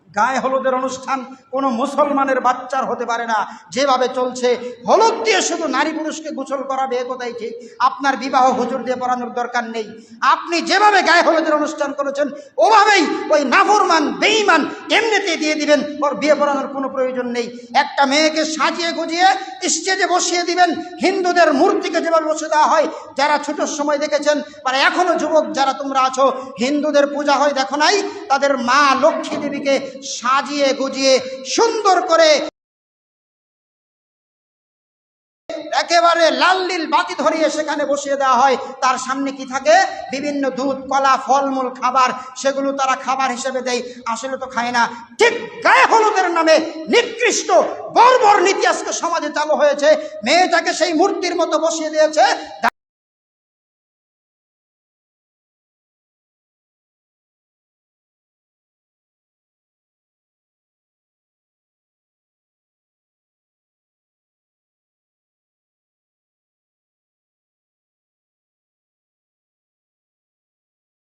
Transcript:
গায়ে হলুদের অনুষ্ঠান কোনো মুসলমানের বাচ্চার হতে পারে না। যেভাবে চলছে হলুদ দিয়ে শুধু নারী পুরুষকে গোসল করাবে একথাই ঠিক। আপনার বিবাহ হুজুর দিয়ে পড়ানোর দরকার নেই। আপনি যেভাবে গায়ে হলুদের অনুষ্ঠান করেছেন ওভাবেই ওই নাফরমান বেঈমান এমনিতেই দিয়ে দিবেন, ওর বিয়ে পড়ানোর কোনো প্রয়োজন নেই। একটা মেয়েকে সাজিয়ে গুজিয়ে স্টেজে বসিয়ে দিবেন, হিন্দুদের মূর্তিকে যেভাবে বসে দেওয়া হয়। যারা ছোটোর সময় দেখেছেন মানে এখনো যুবক যারা তোমরা আছো, হিন্দুদের পূজা হয় দেখো নাই, তাদের মা লক্ষ্মী দেবীকে সাজিয়ে গুজিয়ে সুন্দর করে একেবারে লাল নীল বাতি ধরিয়ে সেখানে বসিয়ে দেওয়া হয়। তার সামনে কি থাকে? বিভিন্ন দুধ, কলা, ফলমূল, খাবার। সেগুলো তারা খাবার হিসেবে দেয়, আসলে তো খায় না। ঠিক গায়ে হলুদের নামে নিকৃষ্ট বর্বর নীতি আজকে সমাজে চালু হয়েছে। মেয়েটাকে সেই মূর্তির মতো বসিয়ে দিয়েছে।